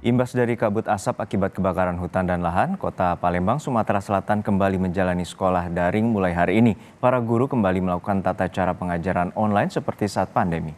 Imbas dari kabut asap akibat kebakaran hutan dan lahan, Kota Palembang, Sumatera Selatan kembali menjalani sekolah daring mulai hari ini. Para guru kembali melakukan tata cara pengajaran online seperti saat pandemi.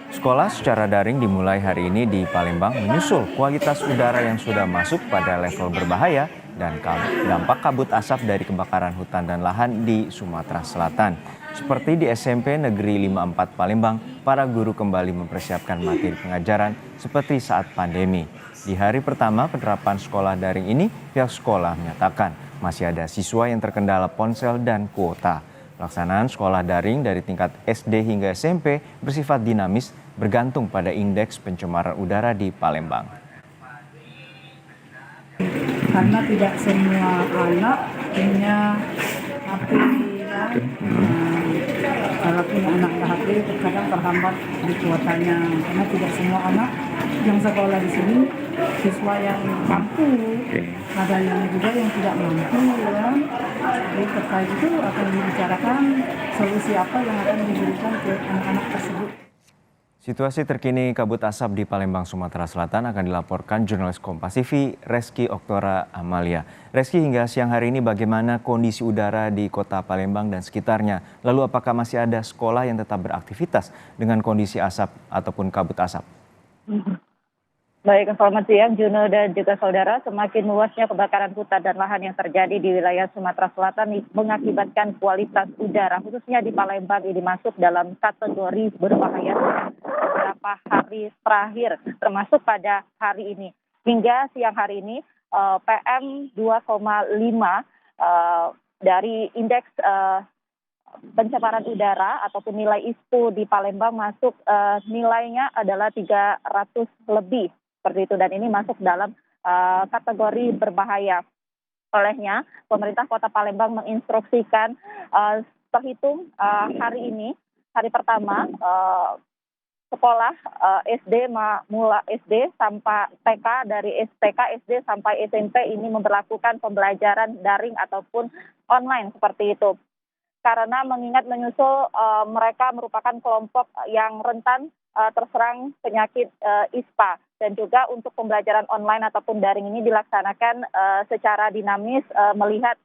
Sekolah secara daring dimulai hari ini di Palembang menyusul kualitas udara yang sudah masuk pada level berbahaya dan dampak kabut asap dari kebakaran hutan dan lahan di Sumatera Selatan. Seperti di SMP Negeri 54 Palembang, para guru kembali mempersiapkan materi pengajaran seperti saat pandemi. Di hari pertama penerapan sekolah daring ini, pihak sekolah menyatakan masih ada siswa yang terkendala ponsel dan kuota. Pelaksanaan sekolah daring dari tingkat SD hingga SMP bersifat dinamis bergantung pada indeks pencemaran udara di Palembang. Karena tidak semua anak punya HP ya. Kalau punya anak HP terkadang terhambat di kuotanya. Karena tidak semua anak yang sekolah di sini siswa yang mampu, ada yang juga yang tidak mampu ya. Jadi terkait itu akan dibicarakan solusi apa yang akan diberikan ke anak-anak tersebut. Situasi terkini kabut asap di Palembang, Sumatera Selatan akan dilaporkan jurnalis Kompas TV Reski Oktora Amalia. Reski, hingga siang hari ini bagaimana kondisi udara di kota Palembang dan sekitarnya? Lalu apakah masih ada sekolah yang tetap beraktivitas dengan kondisi asap ataupun kabut asap? Baik, selamat siang Juno dan juga saudara. Semakin luasnya kebakaran hutan dan lahan yang terjadi di wilayah Sumatera Selatan mengakibatkan kualitas udara, khususnya di Palembang, ini masuk dalam kategori berbahaya beberapa hari terakhir, termasuk pada hari ini. Hingga siang hari ini, PM 2,5 dari indeks pencemaran udara ataupun nilai ISPO di Palembang masuk, nilainya adalah 300 lebih. Seperti itu, dan ini masuk dalam kategori berbahaya. Olehnya, pemerintah Kota Palembang menginstruksikan terhitung hari ini, hari pertama, sekolah mulai SD sampai TK, dari TK, SD sampai SMP ini memberlakukan pembelajaran daring ataupun online seperti itu. Karena mengingat menyusul mereka merupakan kelompok yang rentan terserang penyakit ISPA. Dan juga untuk pembelajaran online ataupun daring ini dilaksanakan secara dinamis melihat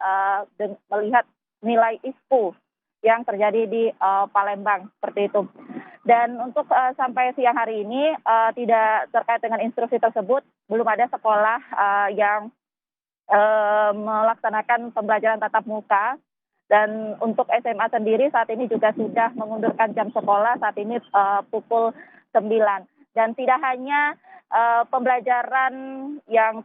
nilai ISPO yang terjadi di Palembang seperti itu. Dan untuk sampai siang hari ini tidak terkait dengan instruksi tersebut, belum ada sekolah yang melaksanakan pembelajaran tatap muka. Dan untuk SMA sendiri saat ini juga sudah mengundurkan jam sekolah saat ini pukul 9. Dan tidak hanya pembelajaran yang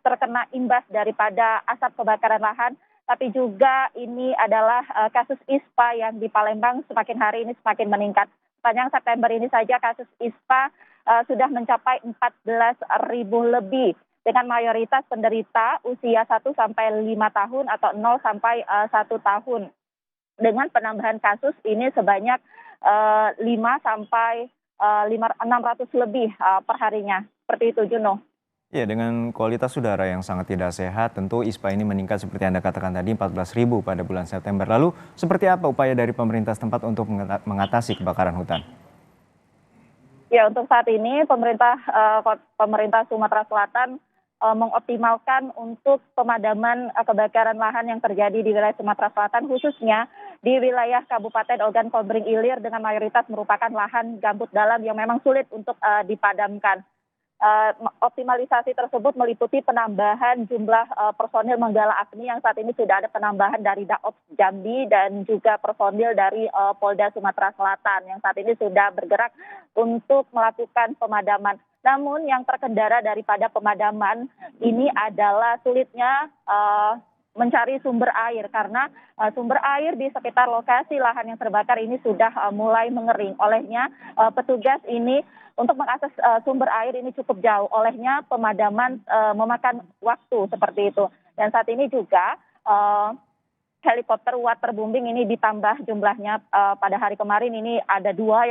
terkena imbas daripada asap kebakaran lahan, tapi juga ini adalah kasus ISPA yang di Palembang semakin hari ini semakin meningkat. Sepanjang September ini saja kasus ISPA sudah mencapai 14.000 lebih, dengan mayoritas penderita usia 1 sampai 5 tahun atau 0 sampai 1 tahun. Dengan penambahan kasus ini sebanyak 5 sampai 600 lebih perharinya. Seperti itu, Juno. Ya, dengan kualitas udara yang sangat tidak sehat, tentu ISPA ini meningkat seperti Anda katakan tadi 14.000 pada bulan September. Lalu, seperti apa upaya dari pemerintah setempat untuk mengatasi kebakaran hutan? Ya, untuk saat ini pemerintah Sumatera Selatan mengoptimalkan untuk pemadaman kebakaran lahan yang terjadi di wilayah Sumatera Selatan, khususnya di wilayah Kabupaten Ogan Komering Ilir dengan mayoritas merupakan lahan gambut dalam yang memang sulit untuk dipadamkan. Optimalisasi tersebut meliputi penambahan jumlah personil menggala agni yang saat ini sudah ada penambahan dari Daops Jambi dan juga personil dari Polda Sumatera Selatan yang saat ini sudah bergerak untuk melakukan pemadaman. Namun yang terkendala daripada pemadaman ini adalah sulitnya mencari sumber air, karena sumber air di sekitar lokasi lahan yang terbakar ini sudah mulai mengering. Olehnya petugas ini untuk mengakses sumber air ini cukup jauh. Olehnya pemadaman memakan waktu seperti itu. Dan saat ini juga helikopter waterbombing ini ditambah jumlahnya. Pada hari kemarin ini ada dua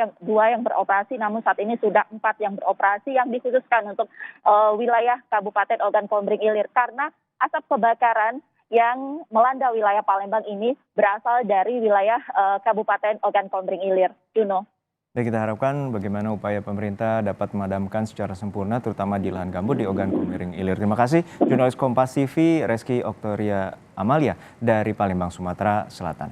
yang beroperasi, namun saat ini sudah 4 yang beroperasi yang dikhususkan untuk wilayah Kabupaten Ogan Komering Ilir, karena asap kebakaran yang melanda wilayah Palembang ini berasal dari wilayah Kabupaten Ogan Komering Ilir. Juno. Dan kita harapkan bagaimana upaya pemerintah dapat memadamkan secara sempurna terutama di lahan gambut di Ogan Komering Ilir. Terima kasih jurnalis Kompas TV Reski Oktoria Amalia dari Palembang, Sumatera Selatan.